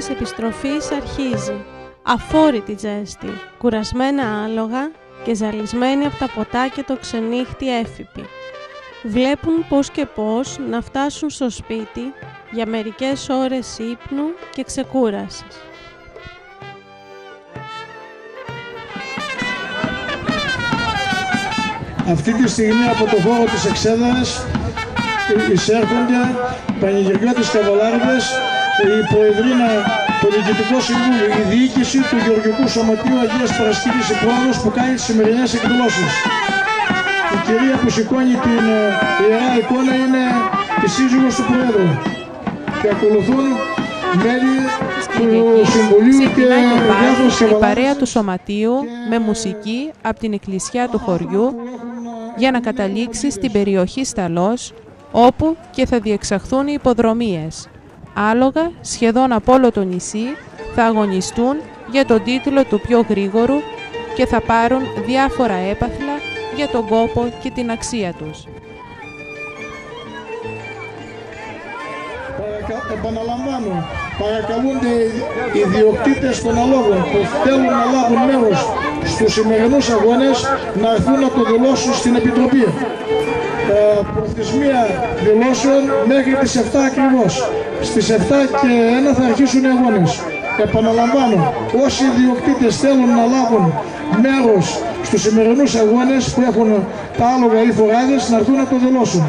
της επιστροφής αρχίζει. Αφόρητη τζέστη, κουρασμένα άλογα και ζαλισμένοι από τα ποτά και το ξενύχτη έφυποι. Βλέπουν πώς και πώς να φτάσουν στο σπίτι για μερικές ώρες ύπνου και ξεκούρασης. Αυτή τη στιγμή από το χώρο της Εξέδρας εισέρχονται πανηγυριώτες καβαλάριδες, η Προεδρίνα, το Διοικητικό Συμβούλιο, η Διοίκηση του Γεωργικού Σωματείου Αγίας Παρασκευής η Πρόοδος που κάνει τις σημερινές εκδηλώσεις. Η κυρία που σηκώνει την ιερά εικόνα είναι η σύζυγος του Πρόεδρου και ακολουθούν μέλη του Συμβουλίου και διάφορες η παρέα του Σωματείου με μουσική από την εκκλησιά του χωριού για να καταλήξει στην περιοχή Σταλός, όπου και θα διεξαχθούν οι υποδρομίες. Άλογα σχεδόν από όλο το νησί θα αγωνιστούν για τον τίτλο του πιο γρήγορου και θα πάρουν διάφορα έπαθλα για τον κόπο και την αξία τους. Επαναλαμβάνω, παρακαλούνται οι ιδιοκτήτες των αλόγων που θέλουν να λάβουν μέρος στους σημερινούς αγώνες να έρθουν να το δηλώσουν στην Επιτροπή. Προθεσμία δηλώσεων μέχρι τις 7 ακριβώς. Στις 7 και 1 θα αρχίσουν οι αγώνες. Επαναλαμβάνω, όσοι ιδιοκτήτες θέλουν να λάβουν μέρος στους σημερινούς αγώνες που έχουν τα άλογα ή φοράδες να έρθουν να το δηλώσουν.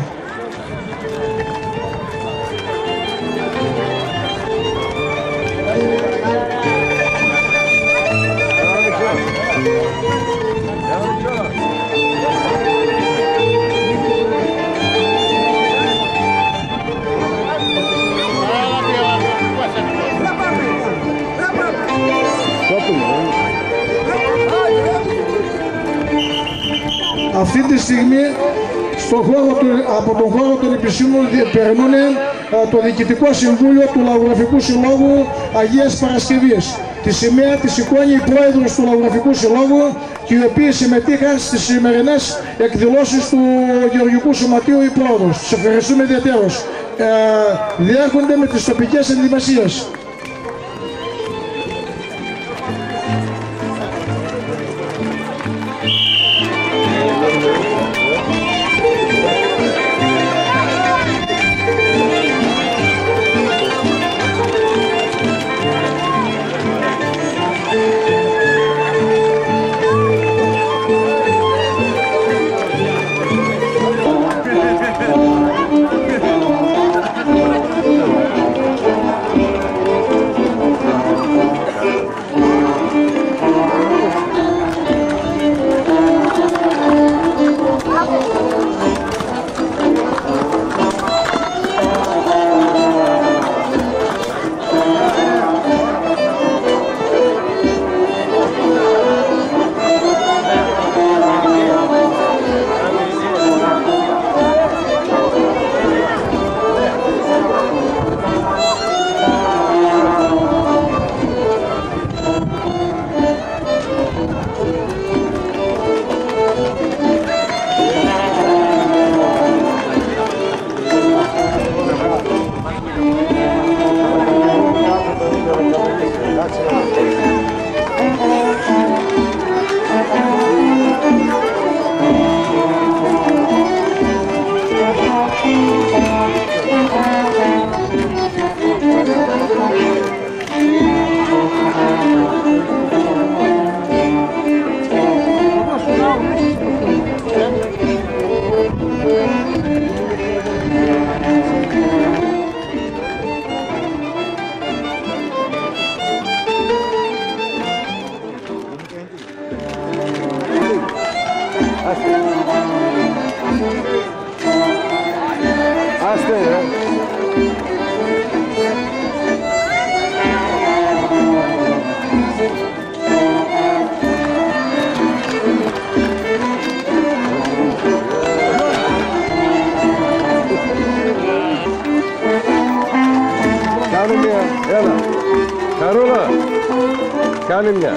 Αυτή τη στιγμή από τον χώρο των επισήμων περνούν το Διοικητικό Συμβούλιο του Λαογραφικού Συλλόγου Αγίας Παρασκευής. Τη σημαία τη σηκώνει η Πρόεδρος του Λαογραφικού Συλλόγου και οι οποίοι συμμετείχαν στις σημερινές εκδηλώσεις του Γεωργικού Σωματείου η Πρόεδρος. Τους ευχαριστούμε ιδιαίτερως. Διέρχονται με τις τοπικές ενδυμασίες. Καρούλα, κάνε μια.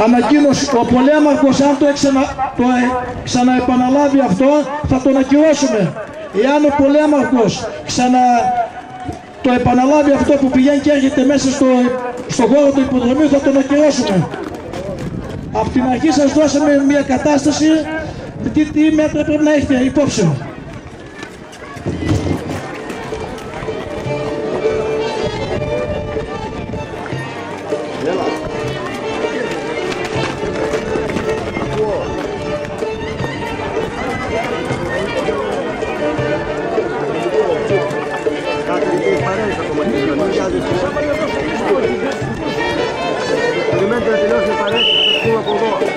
Ανακοίνωση, ο πολέμαρχος αν το ξαναεπαναλάβει αυτό θα τον ακυρώσουμε. Εάν ο πολέμαρχος το επαναλάβει αυτό που πηγαίνει και έρχεται μέσα στο χώρο του υποδρομίου θα τον ακυρώσουμε. Από την αρχή σας δώσαμε μια κατάσταση τι μέτρα πρέπει να έχετε υπόψη. Περιμένετε να τελειώσει η παρέα και θα το πούμε από εδώ.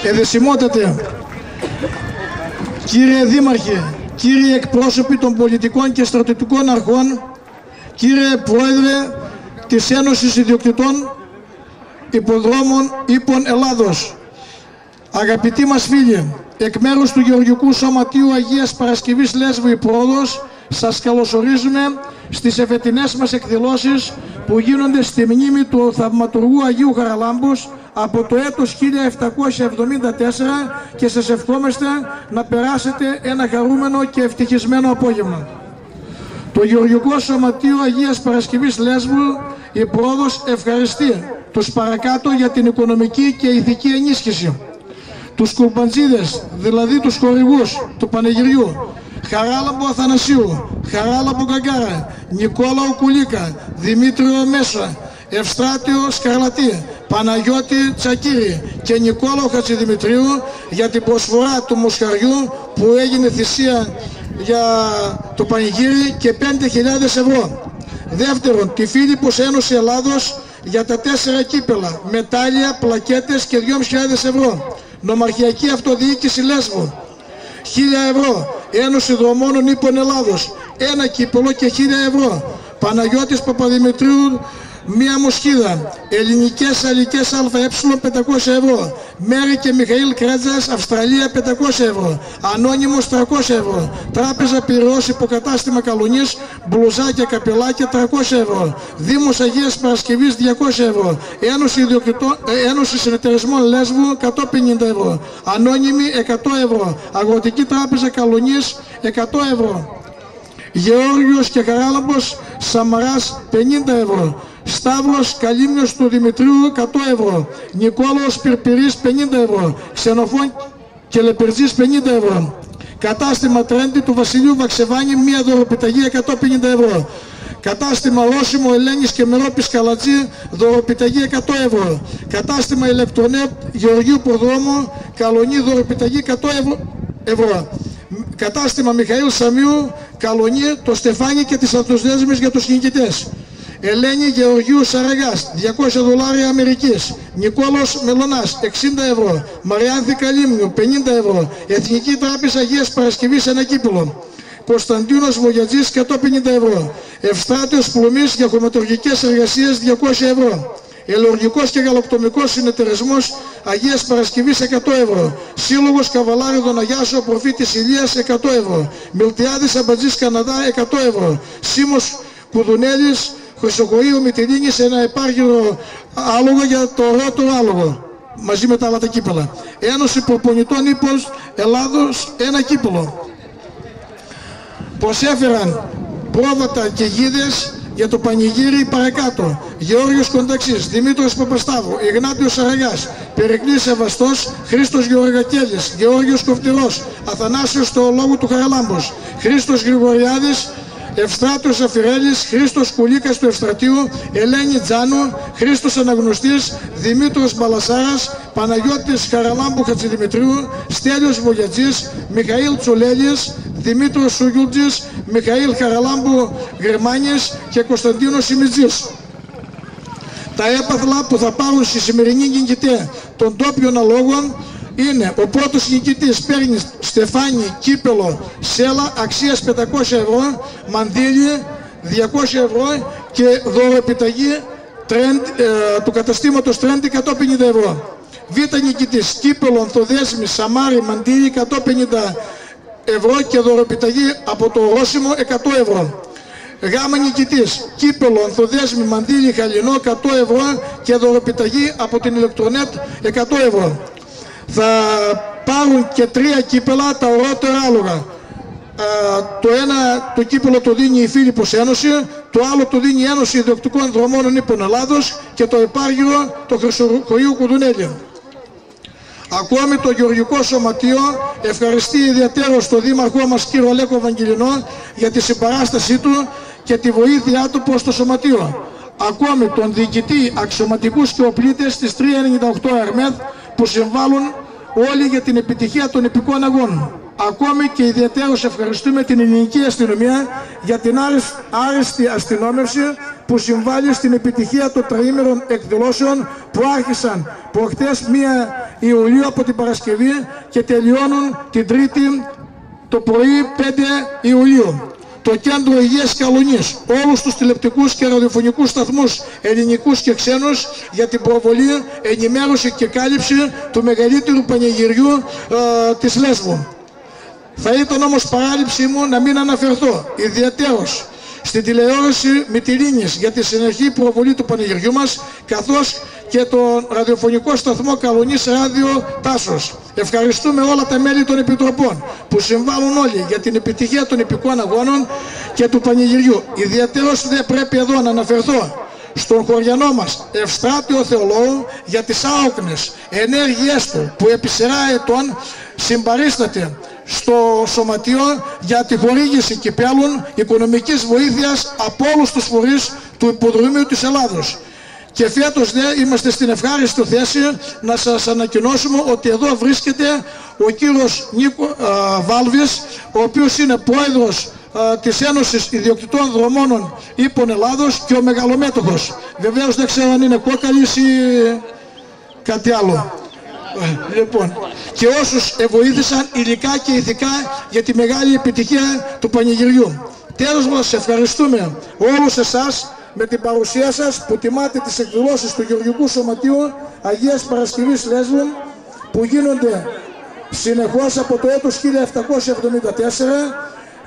Εδεσιμότατε, κύριε Δήμαρχε, κύριοι εκπρόσωποι των πολιτικών και στρατιωτικών αρχών, κύριε Πρόεδρε της Ένωσης Ιδιοκτητών Υποδρόμων Ύπων Ελλάδος, αγαπητοί μας φίλοι, εκ μέρους του Γεωργικού Σωματείου Αγίας Παρασκευής Λέσβου η Πρόοδος, σας καλωσορίζουμε στις εφετινές μας εκδηλώσεις που γίνονται στη μνήμη του θαυματουργού Αγίου Χαραλάμπους από το έτος 1774 και σας ευχόμαστε να περάσετε ένα χαρούμενο και ευτυχισμένο απόγευμα. Το Γεωργικό Σωματείο Αγίας Παρασκευής Λέσβου η Πρόοδος ευχαριστεί τους παρακάτω για την οικονομική και ηθική ενίσχυση. Τους κουρμπαντζίδες, δηλαδή τους χορηγούς του πανηγυριού, Χαράλαμπο Αθανασίου, Χαράλαμπο Γκαγκάρα, Νικόλαο Κουλίκα, Δημήτριο Μέσα, Ευστράτιο Σκαρλατή, Παναγιώτη Τσακύρη και Νικόλαο Χατζηδημητρίου για την προσφορά του μοσχαριού που έγινε θυσία για το πανηγύρι και 5.000 ευρώ. Δεύτερον, τη Φίλιππος Ένωση Ελλάδος για τα 4 κύπελα, μετάλλια, πλακέτες και 2.500 ευρώ. Νομαρχιακή Αυτοδιοίκηση Λέσβου, 1.000 ευρώ. Ένωση Δρομόνων Ύπων Ελλάδος, 1 κύπελο και 1.000 ευρώ. Παναγιώτης Παπαδημητρίου, μία μοσχίδα. Ελληνικές Αλικές ΑΕ 500 ευρώ. Μέρη και Μιχαήλ Κρέτζας, Αυστραλία 500 ευρώ. Ανώνυμος 300 ευρώ. Τράπεζα Πυραιός Υποκατάστημα Καλουνής, μπλουζάκια, καπελάκια 300 ευρώ. Δήμος Αγίας Παρασκευής 200 ευρώ. Ένωση Συνεταιρισμών Λέσβου 150 ευρώ. Ανώνυμη 100 ευρώ. Αγροτική Τράπεζα Καλουνής 100 ευρώ. Γεώργιος και Χαράλαμπος Σαμαράς 50 ευρώ. Σταύρος Καλύμνιος του Δημητρίου 100 ευρώ. Νικόλαος Πυρπυρής 50 ευρώ. Ξενοφών και Λεπερτζής 50 ευρώ. Κατάστημα Τρέντι του Βασιλείου Βαξεβάνη, μία δωροπιταγή 150 ευρώ. Κατάστημα Ρώσιμο Ελένης και Μερόπης Καλατζή, δωροπιταγή 100 ευρώ. Κατάστημα Ηλεκτρονέτ Γεωργίου Προδρόμου, Καλονή, δωροπιταγή 100 ευρώ. Κατάστημα Μιχαήλ Σαμίου, Καλονή, το Στεφάνι και τις Αυτοσδέσμες για τους νικητές. Ελένη Γεωργίου Σαραγάς, 200 δολάρια Αμερικής. Νικόλος Μελωνάς, 60 ευρώ. Μαριάνθη Καλύμνιου, 50 ευρώ. Εθνική Τράπεζα Αγίας Παρασκευής, 1 κύπελο. Κωνσταντίνος Βογιατζής, 150 ευρώ. Ευστράτιος Πλουμής για χωματουργικές εργασίες, 200 ευρώ. Ελεουργικός και Γαλακτομικός Συνεταιρισμός Αγίας Παρασκευής, 100 ευρώ. Σύλλογος Καβαλάριδων Αγιάσο Προφήτης Ηλίας, 100 ευρώ. Μιλτιάδης Αμπατζής Καναδά, 100 ευρώ. Σίμος Κουδουνέλης Χρυσοκοΐου Μητυλίνης, ένα επάγγελο άλογο για το ρότο άλογο, μαζί με τα άλλα τα κύπελα. Ένωση Προπονητών Ύπων Ελλάδος, 1 κύπελο. Προσέφεραν πρόβατα και γίδες για το πανηγύρι παρακάτω. Γεώργιος Κονταξής, Δημήτρος Παπασταύρου, Ιγνάτιος Σαραγιάς, Περικλής Σεβαστός, Χρήστος Γεωργακέλης, Γεώργιος Κοφτηρός, Αθανάσιος Θεολόγου του Χαραλάμπος, Χρήστος Γρηγοριάδης, Ευστράτιος Αφιρέλης, Χρήστος Κουλίκας του Ευστρατείου, Ελένη Τζάνου, Χρήστος Αναγνωστής, Δημήτρος Μπαλασάρας, Παναγιώτης Χαραλάμπου Χατζηδημητρίου, Στέλιος Βογιατζής, Μιχαήλ Τσολέλης, Δημήτρος Σουγιούλτζης, Μιχαήλ Χαραλάμπου Γερμάνης και Κωνσταντίνος Σιμιτζής. Τα έπαθλα που θα πάρουν στη σημερινή νικητή των ντόπιων αλόγων είναι: ο πρώτος νικητής παίρνει στεφάνι, κύπελο, σέλα αξίας 500 ευρώ, μανδύλι 200 ευρώ και δωροεπιταγή του καταστήματος Τρέντι 150 ευρώ. Β' νικητής κύπελο, ανθοδέσμη, σαμάρι, μαντύλι 150 ευρώ και δωροεπιταγή από το Ρώσιμο 100 ευρώ. Γ' νικητής κύπελο, ανθοδέσμη, μαντύλι, χαλινό 100 ευρώ και δωροεπιταγή από την Ηλεκτρονέτ 100 ευρώ. Θα πάρουν και 3 κύπελα τα ορότερα άλογα. Το ένα το κύπελο το δίνει η Φίλιππος Ένωση, το άλλο το δίνει η Ένωση Ιδιοκτικών Δρομόνων Ύπων Ελλάδος και το επάργυρο το Χρυσοκοΐου Κουδουνέλη. Ακόμη το Γεωργικό Σωματείο ευχαριστεί ιδιαίτερως τον Δήμαρχό μας κύριο Λέκο Βαγγελινό για τη συμπαράστασή του και τη βοήθειά του προς το Σωματείο. Ακόμη τον διοικητή, αξιωματικούς και οπλίτες της 398 ΕΡΜΕΘ που συμβάλλουν όλοι για την επιτυχία των ιππικών αγώνων. Ακόμη και ιδιαίτερως ευχαριστούμε την ελληνική αστυνομία για την άριστη αστυνόμευση που συμβάλλει στην επιτυχία των τριήμερων εκδηλώσεων που άρχισαν προχτές 1 Ιουλίου από την Παρασκευή και τελειώνουν την Τρίτη το πρωί 5 Ιουλίου. Το Κέντρο Υγείας Καλονής, όλους τους τηλεοπτικούς και ραδιοφωνικούς σταθμούς ελληνικούς και ξένους για την προβολή, ενημέρωση και κάλυψη του μεγαλύτερου πανηγυριού της Λέσβου. Θα ήταν όμως παράληψή μου να μην αναφερθώ ιδιαίτερως στην τηλεόραση Μυτιλήνης για τη συνεχή προβολή του πανηγυριού μας, καθώς και τον ραδιοφωνικό σταθμό Καλονής Ράδιο Τάσος. Ευχαριστούμε όλα τα μέλη των επιτροπών που συμβάλλουν όλοι για την επιτυχία των ιππικών αγώνων και του πανηγυριού. Ιδιαίτερως δεν πρέπει εδώ να αναφερθώ στον χωριανό μας Ευστράτιο Θεολόγο για τις άοκνες ενέργειές του που επί σειρά ετών συμπαρίσταται στο Σωματείο για τη χορήγηση κυπέλων οικονομικής βοήθειας από όλους τους φορείς του Υποδρομίου της Ελλάδος. Και φέτος είμαστε στην ευχάριστη θέση να σας ανακοινώσουμε ότι εδώ βρίσκεται ο κύριος Νίκο Βάλβης, ο οποίος είναι πρόεδρος της Ένωσης Ιδιοκτητών Δρομόνων Ύπων Ελλάδος και ο μεγαλομέτωχος. Βεβαίως δεν ξέρω αν είναι κόκαλης ή κάτι άλλο. Λοιπόν, και όσους βοήθησαν υλικά και ηθικά για τη μεγάλη επιτυχία του πανηγυριού. Τέλος μας, ευχαριστούμε όλους εσάς με την παρουσία σας που τιμάτε τις εκδηλώσεις του Γεωργικού Σωματείου Αγίας Παρασκευής Λέσβου που γίνονται συνεχώς από το έτος 1774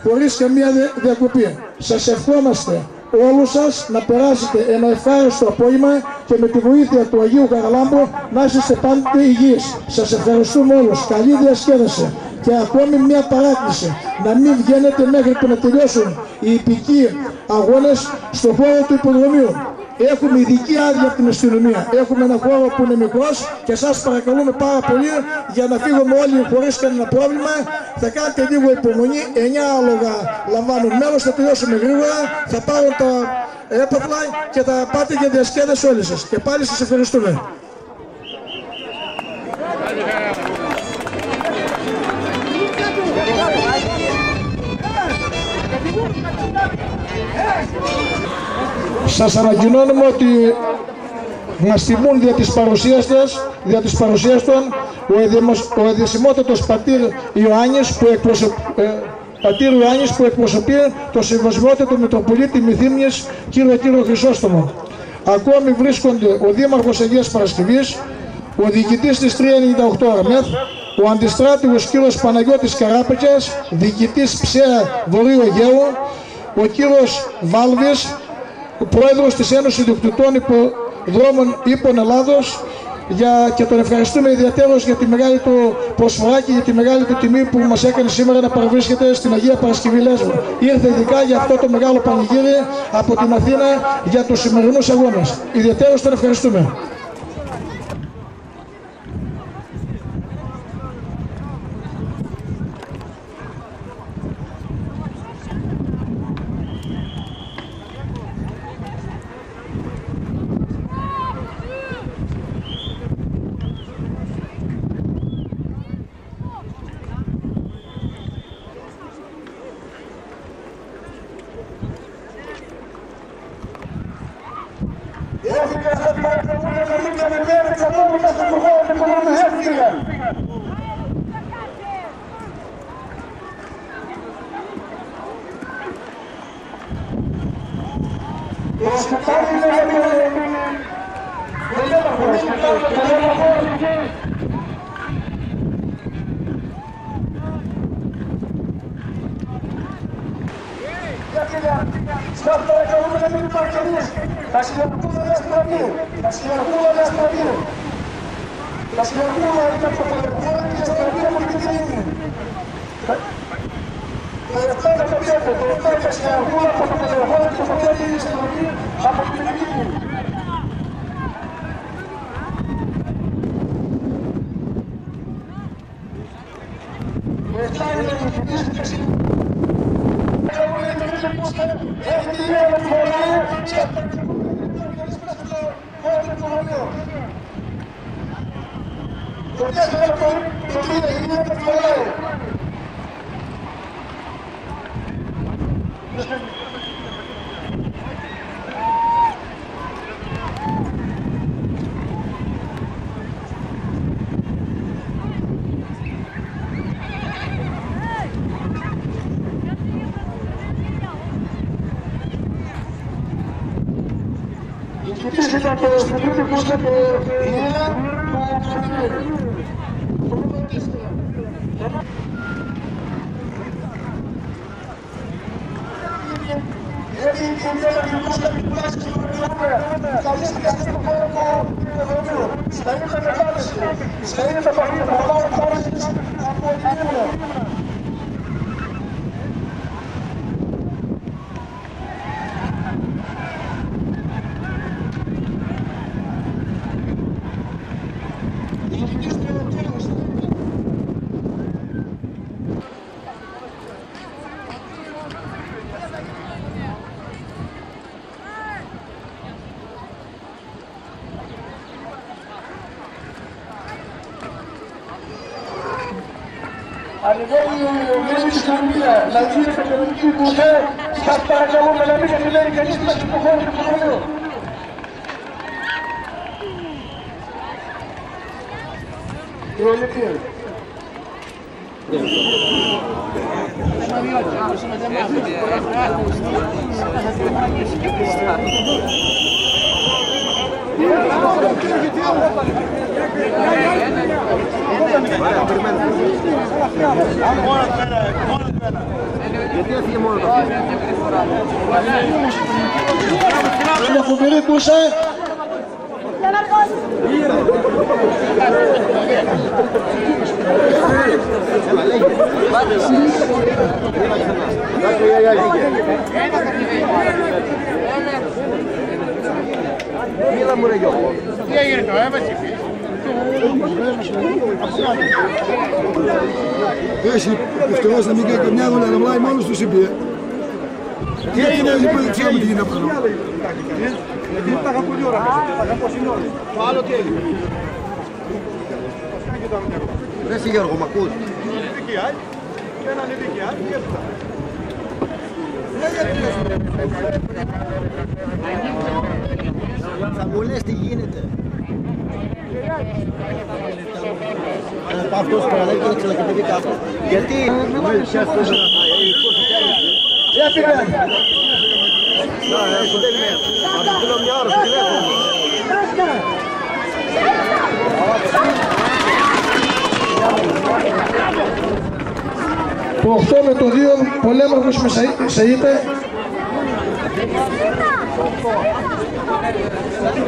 χωρίς καμία διακοπή. Σας ευχόμαστε όλους σας να περάσετε ένα ευχάριστο απόγευμα και με τη βοήθεια του Αγίου Χαραλάμπου να είστε πάντοτε υγιείς. Σας ευχαριστούμε όλους. Καλή διασκέδαση. Και ακόμη μια παράκληση, να μην βγαίνετε μέχρι που να τελειώσουν οι ιππικοί αγώνες στον χώρο του υποδρομίου. Έχουμε ειδική άδεια από την αστυνομία. Έχουμε ένα χώρο που είναι μικρός και σας παρακαλούμε πάρα πολύ για να φύγουμε όλοι χωρίς κανένα πρόβλημα. Θα κάνετε λίγο υπομονή. 9 άλογα λαμβάνουν μέρος, θα τελειώσουμε γρήγορα. Θα πάρουν τα έπαθλα και θα πάτε για διασκέδαση όλοι σας. Και πάλι σας ευχαριστούμε. Σας ανακοινώνουμε ότι μας τιμούν δια της παρουσίας των ο εδεσιμότατος πατήρ Ιωάννης που εκπροσωπεί το Συμβασμιότατο Μητροπολίτη Μυθύμνης κύριο Χρυσόστομο. Ακόμη βρίσκονται ο Δήμαρχος Αγίας Παρασκευής, ο διοικητής της 398 ΕΡΜΕΘ, ο αντιστράτηγος κύριος Παναγιώτης Καράπεκιας, διοικητής ΨΕΑ Βορείου Αιγαίου, ο κύριος Βάλβης, ο πρόεδρος της Ένωσης Ιδιοκτητών Δρόμων Ύπων Ελλάδος, και τον ευχαριστούμε ιδιαίτερως για τη μεγάλη του προσφορά και για τη μεγάλη του τιμή που μας έκανε σήμερα να παραβρίσκεται στην Αγία Παρασκευή Λέσβου. Ήρθε ειδικά για αυτό το μεγάλο πανηγύρι από την Αθήνα για τους σημερινούς αγώνες. Ιδιαίτερως τον ευχαριστούμε. Ανεβαίνει η συγχαρητήρια, να γίνεται τελική μπουφέ, σας παρακαλούμε να μην καθυλαίνει κανείς μέσα στο χώρο του σχολείου. Προληπτήρ. Γιατί έφυγε μόνο το Μια φοβερή μπούσα. Μίλα μου ρε Γιώργο. Τι έγινε το έβασε. Έχει ευτυχώς να μην κάνει καμιά δουλειά, να μιλάει μόνος του είπε. Τι έγινε, δεν ξέρουμε τι γίνεται από εδώ. Το άλλο τι έγινε. Ρε εσύ Γιώργο, μ' ακούς. Θα μου λες τι γίνεται. Αυτός παραδέχει και ξελακευτεί κάπου. Γιατί Το 8 με το 2, πολέμαρχος με Σαΐτα.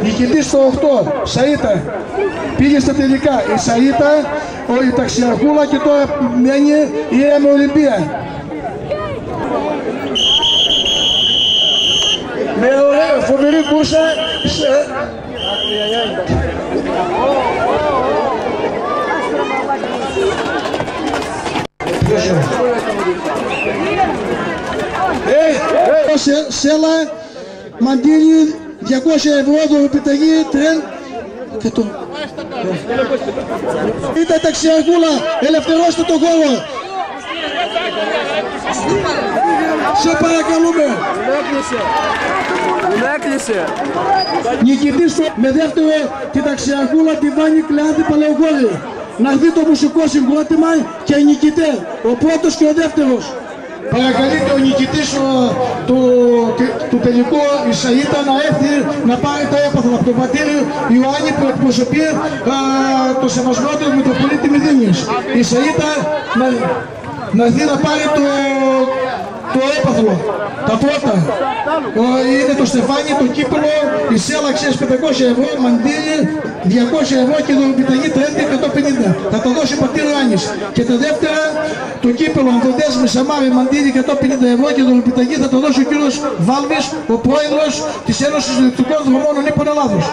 Νικητής το 8, Σαΐτα. Πήγε στα τελικά η Σαΐτα, η Ταξιαρχούλα και τώρα μένει η ΕΜ Ολυμπία. Με ωραία φοβερή μπούσα. Σέλα, μαντίλι, 200 ευρώ, δωροπιταγή, τρέν και το... Είτε Ταξιαρχούλα, ελευθερώστε τον χώρο. Σε παρακαλούμε. έκλεισε. Νικητής με δεύτερο την Ταξιαρχούλα, τη Βάνη Κλεάνθη Παλαιογόρη. Να δει το μουσικό συγκρότημα και οι νικητές, ο πρώτος και ο δεύτερος. Παρακαλείται ο νικητής του τελικού, η Σαΐτα, να έρθει να πάρει το έπαθλο από τον πατήρ Ιωάννη που εκπροσωπεί το σεβασμό του Μητροπολίτη Μηδίνης. Η Σαΐτα να έρθει να πάρει το έπαθλο, τα πρώτα. Είναι το στεφάνι, το κύπελο, η σέλα ξέρεις 500 ευρώ, μαντίλι, 200 ευρώ και δωροπιταγή 30-150. Θα το δώσει ο πατήρ Ιωάννης. Και τα δεύτερα, το κύπελο Ανθοδές με Σαμάρι, μαντίλι 150 ευρώ και δωροπιταγή θα το δώσει ο κύριος Βάλβης, ο πρόεδρος της Ένωσης Ηλεκτρικών Δρομών Νύπων Ελλάδος.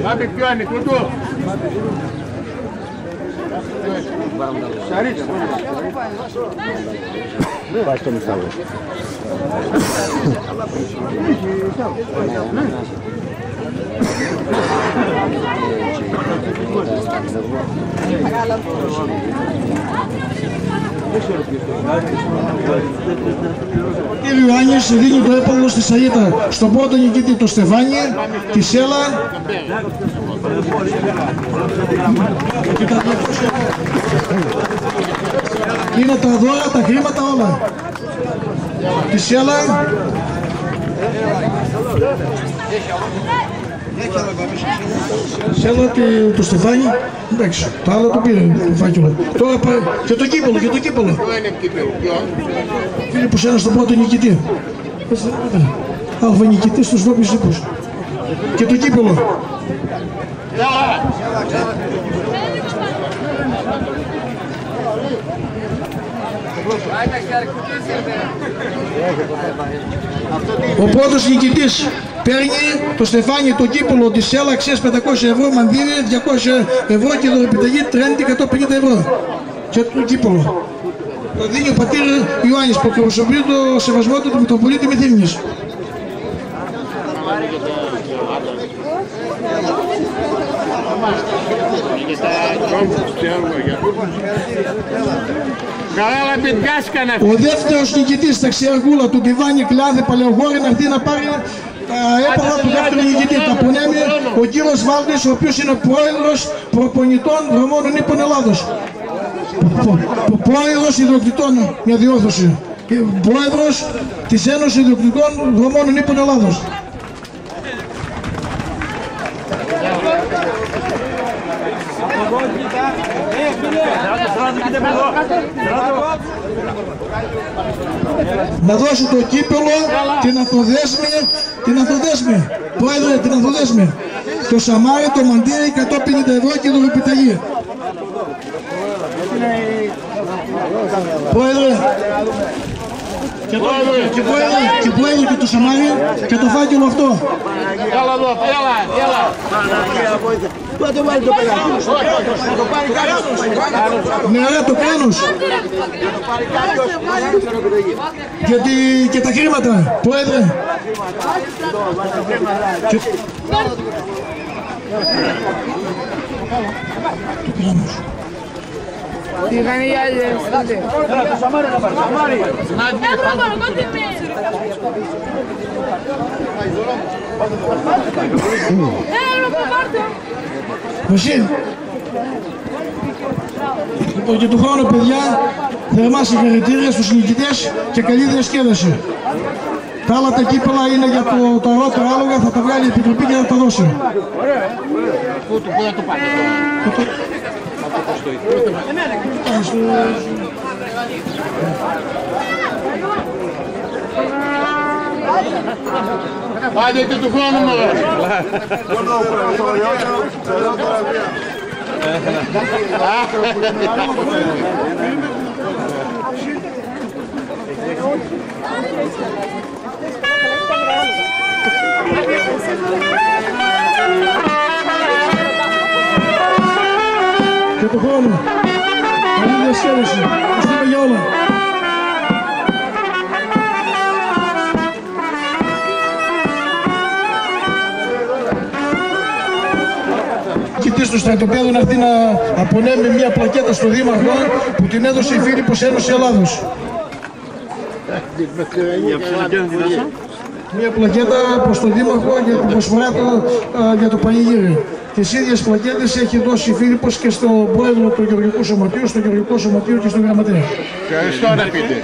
Πάμε πιο ανοιχτό. Πάει στο Μιχάλο. Ο κύριος Ιωάννης δίνει το έπαλο στη Σαΐτα στον πρώτο νικητή, το Στεφάνι, τη Σέλα. Είναι τα δώρα, τα χρήματα όλα. Τη Σέλα. Σέλα το Στεφάνι, εντάξει, το άλλο το πήρε το φάκελο. Τώρα και το κύπελο, και το κύπελο. Φίλοι που σένα στον πρώτο νικητή. Αλφα νικητής στους νόπιους ύπους. Και το κύπελο. Ο πρώτος νικητής παίρνει το Στεφάνι, το κύπελο της ΣΕΛ αξίας 500 ευρώ, μανδύρι 200 ευρώ και δωρεπιταγή τρέντη 150 ευρώ. Και το κύπελο το δίνει ο πατήρ Ιωάννης που εκπροσωπεί το σεβασμό του Μητροπολίτη Μυθύμνης. Ο δεύτερος νικητής ταξιαργούλα του Τιβάνι Κλάδη Παλαιογόρη να έρθει να πάρει τα έπαλα του δεύτερου νικητή. Τα απονέμει ο κύριος Βάλτης, ο οποίος είναι πρόεδρος προπονητών δρομών ύπων Ελλάδος. Πρόεδρος ιδιοκτητών, μια διόρθωση. Πρόεδρος της Ένωσης Ιδιοκτητών Δρομών ύπων Ελλάδος. Να δώσω το κύπελο, την Ανθοδέσμη, πρόεδρε, την Ανθοδέσμη, το Σαμάρι, το μαντήρι, 150 ευρώ και δωρεπιταγή. Πρόεδρε, και πρόεδρε και το Σαμάρι και το φάκελο αυτό. Έλα εδώ, έλα. Πού θα το βάλει το παιδάκι? Το πάρει κάποιος. Ναι, ρε, το Κράνος. Και τα χρήματα, πρόεδρε. Το Κράνος. Τι κάνει οι άλλοι, στάτε. Έλα, το Σαμάρι να πάρει. Σαμάρι. Βασίλ. Λοιπόν, και του χρόνου, παιδιά, θερμά συγχαρητήρια στους νικητές και καλή διασκέδαση. Τα άλλα τα κύπελα είναι για τα ρότερα άλογα, θα τα βγάλει η Επιτροπή και θα τα δώσει. Πού θα το πάρει? Άντε και του χρόνου μου. Και του χρόνου. Καλή διασκέδαση. Ευχαριστούμε για όλα. Κοιτής του στρατοπέδου να έρθει να απονέμει μια πλακέτα στο Δήμαρχο που την έδωσε η Φίλιππος Ένωση Ελλάδος. Μια πλακέτα προς τον Δήμαρχο για την προσφορά για το πανηγύρι. Τις ίδιες πλακέτες έχει δώσει η Φίλιππος και στον πρόεδρο του Γεωργικού Σωματείου, στο Γεωργικό Σωματείο και στον Γραμματέα. Ευχαριστώ να πείτε.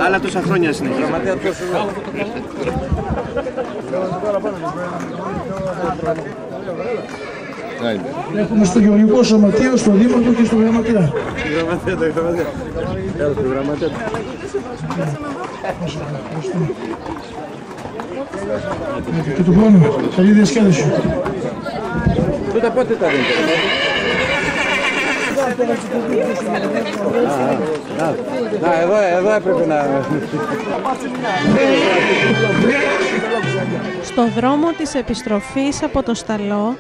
Άλλα τόσα χρόνια συνέχεια. Έχουμε στο Γεωργικό Σωματείο, στο Δήμαρχο και στο Γραμματέα. Και του χρόνου. Καλή διασκέδαση. Τούτα πότε τα δίνετε? Εδώ έπρεπε να... Στο δρόμο της επιστροφής από το σταλό,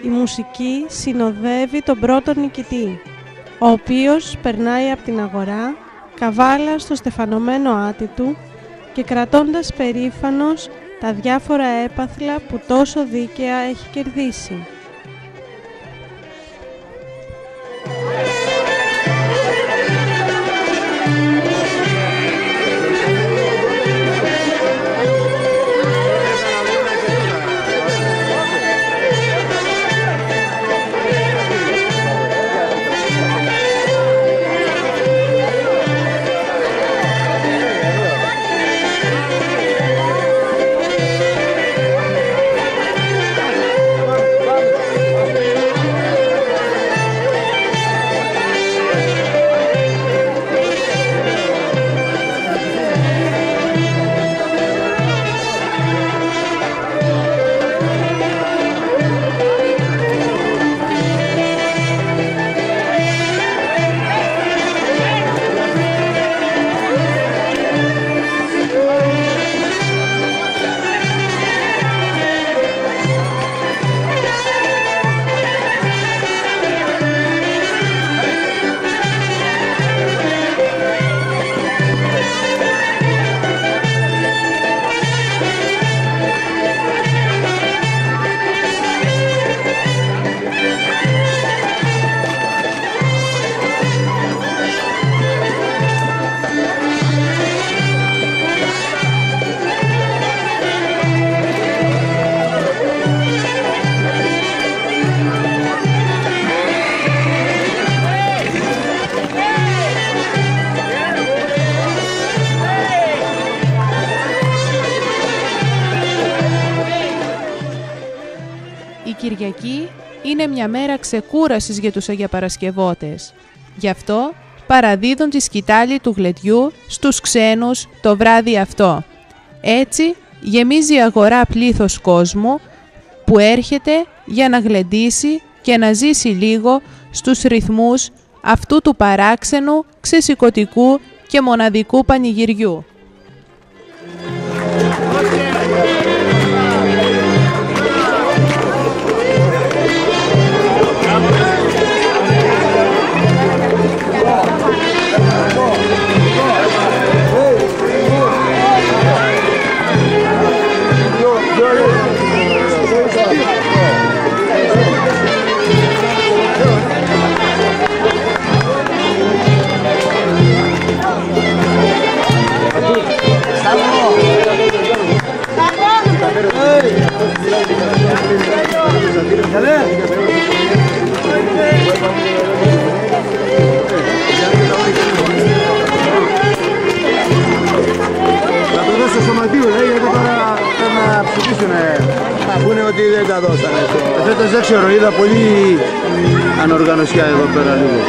η μουσική συνοδεύει τον πρώτο νικητή, ο οποίος περνάει από την αγορά, καβάλα στο στεφανωμένο άτι του και κρατώντας περήφανος τα διάφορα έπαθλα που τόσο δίκαια έχει κερδίσει. Κυριακή είναι μια μέρα ξεκούρασης για τους Αγιαπαρασκευώτες. Γι' αυτό παραδίδουν τη σκητάλη του γλεντιού στους ξένους το βράδυ αυτό. Έτσι γεμίζει η αγορά πλήθος κόσμου που έρχεται για να γλεντήσει και να ζήσει λίγο στους ρυθμούς αυτού του παράξενου, ξεσηκωτικού και μοναδικού πανηγυριού. Θα το δώσω στο σωματείο, γιατί τώρα πρέπει να ψηφίσουν να πούνε ότι δεν τα δώσανε. Φέτος δεν ξέρω, είδα πολύ ανοργανωσιά εδώ πέρα λίγο.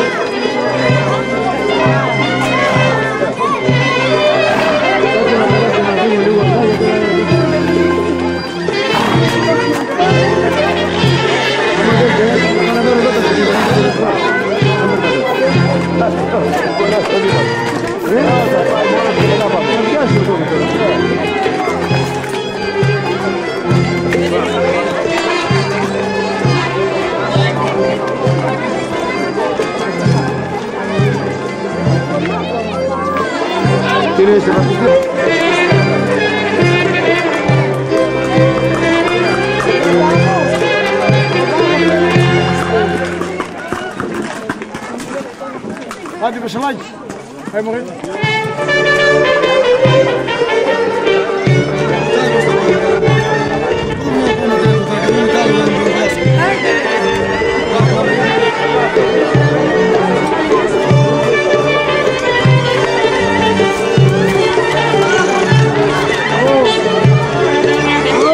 Άντε Βασιλάκη, μωρέ.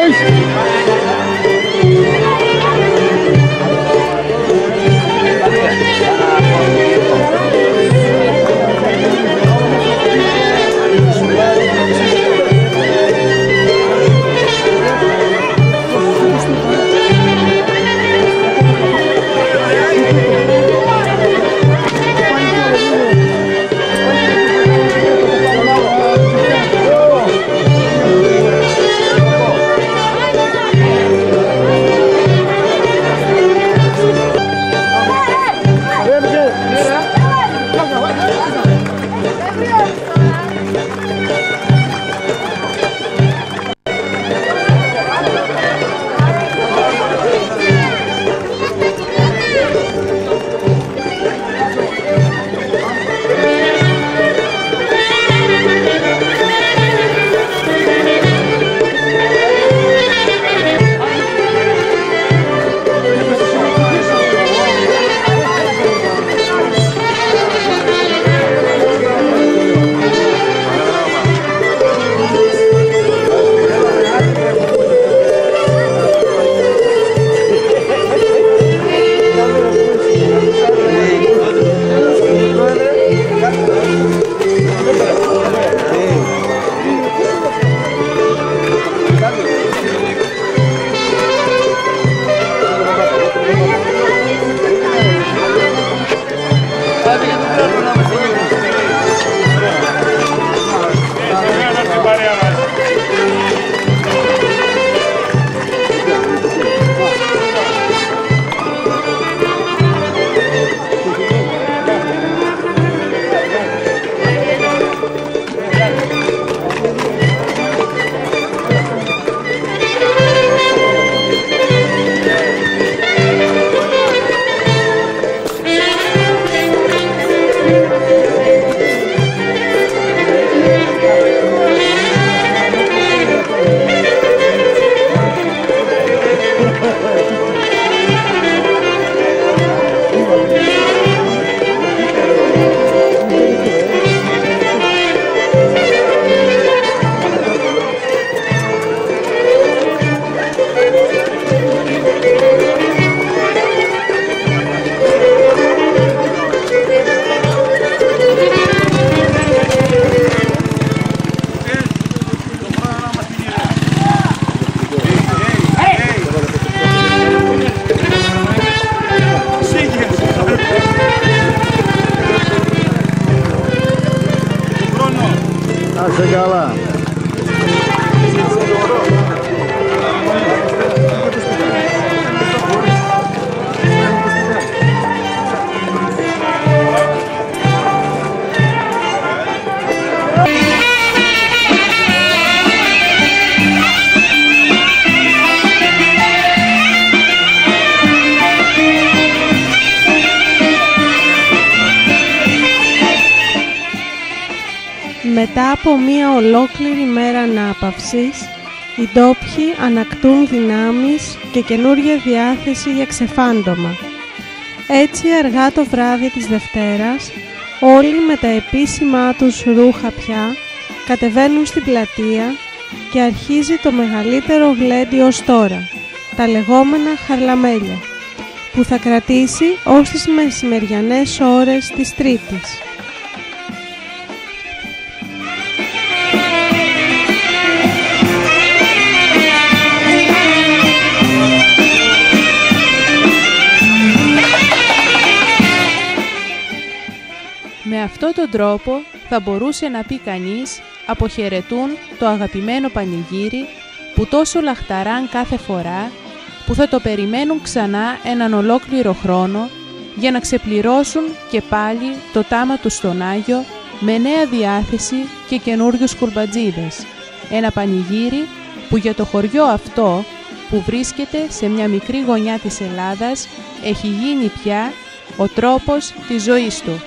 Thank you. είστε καλά. Μετά από μία ολόκληρη μέρα ανάπαυσης, οι ντόπιοι ανακτούν δυνάμεις και καινούργια διάθεση για ξεφάντωμα. Έτσι αργά το βράδυ της Δευτέρας, όλοι με τα επίσημά τους ρούχα πια κατεβαίνουν στην πλατεία και αρχίζει το μεγαλύτερο γλέντι ως τώρα, τα λεγόμενα χαρλαμέλια, που θα κρατήσει ως τις μεσημεριανές ώρες της Τρίτης. Με αυτόν τον τρόπο θα μπορούσε να πει κανείς αποχαιρετούν το αγαπημένο πανηγύρι που τόσο λαχταράν κάθε φορά, που θα το περιμένουν ξανά έναν ολόκληρο χρόνο για να ξεπληρώσουν και πάλι το τάμα του στον Άγιο με νέα διάθεση και καινούριους κουρμπατζίδες. Ένα πανηγύρι που για το χωριό αυτό που βρίσκεται σε μια μικρή γωνιά της Ελλάδας έχει γίνει πια ο τρόπος της ζωής του.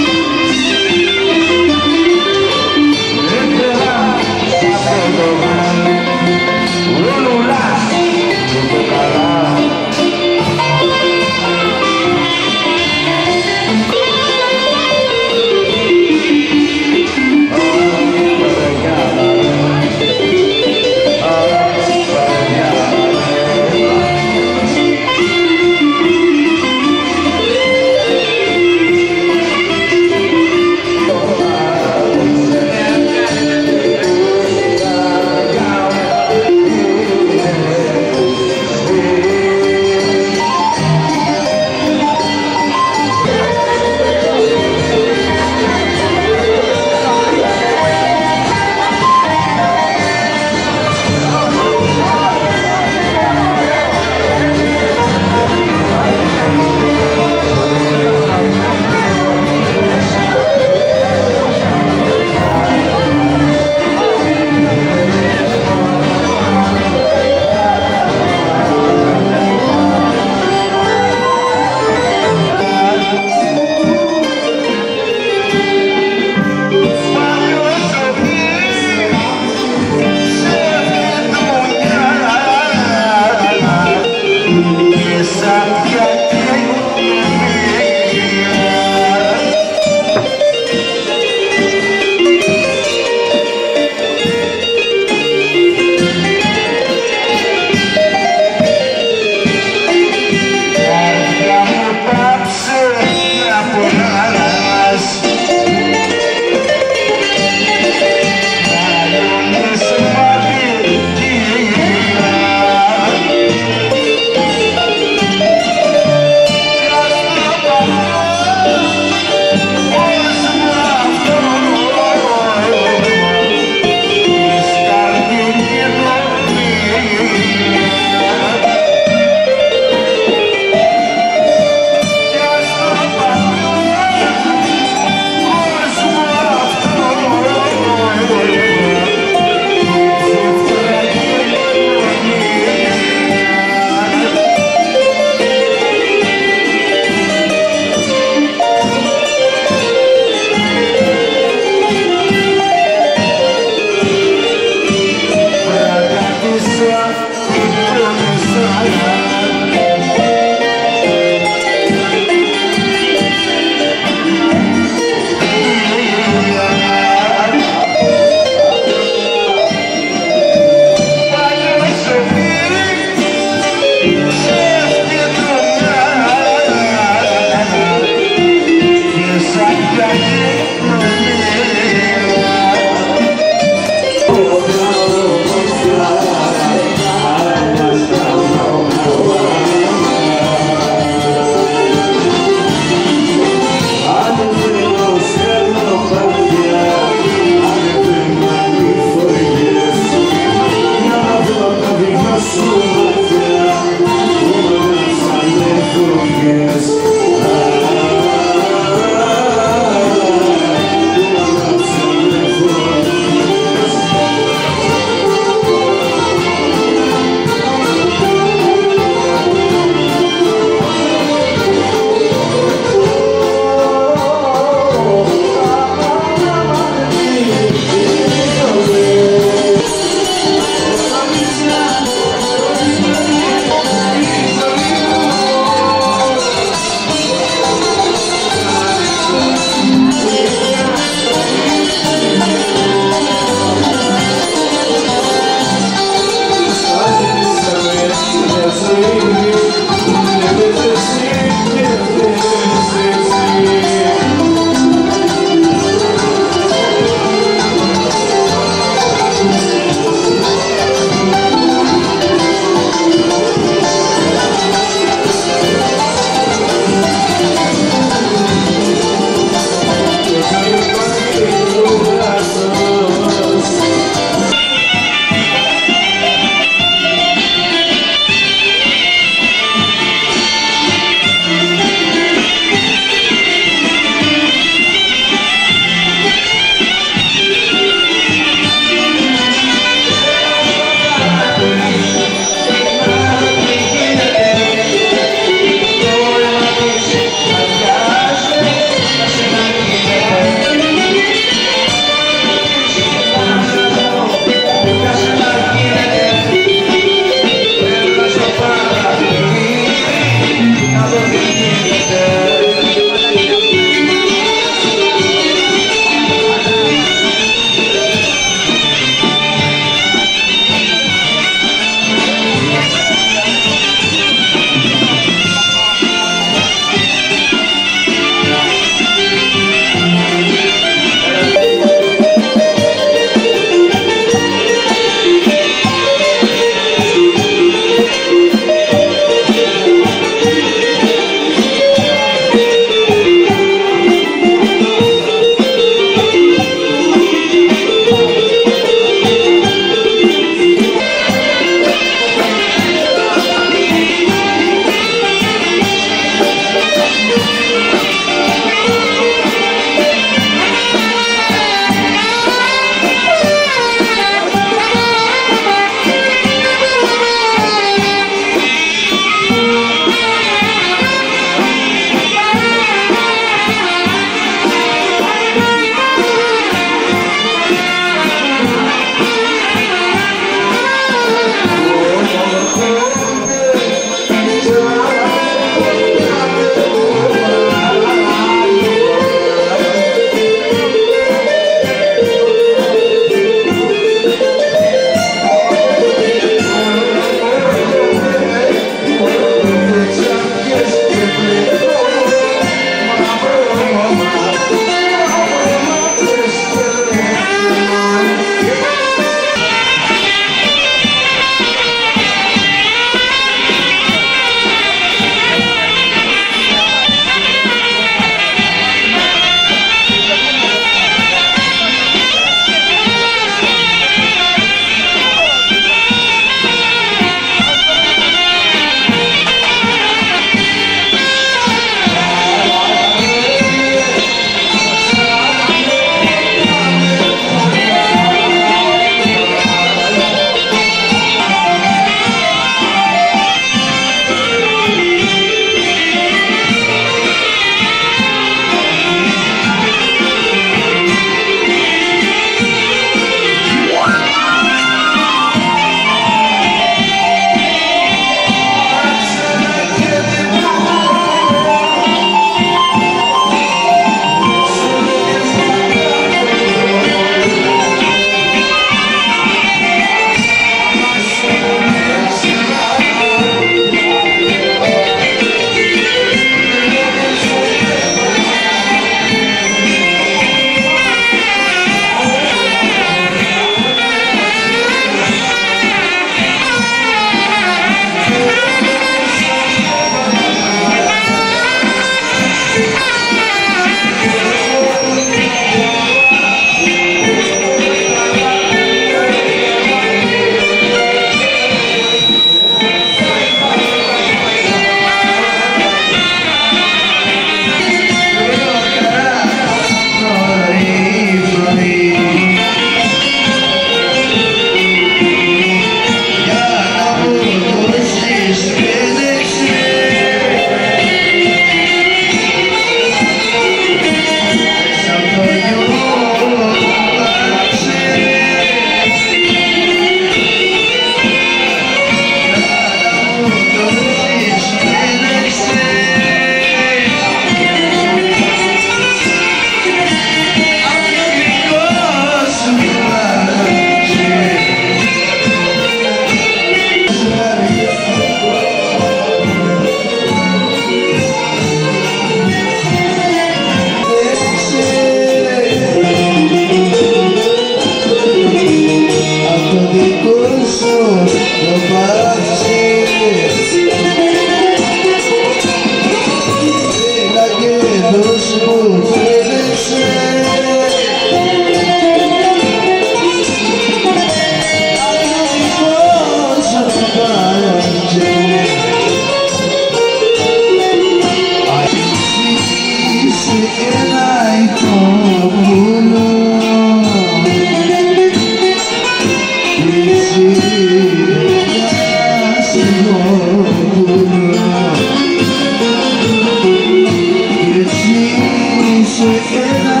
Ένα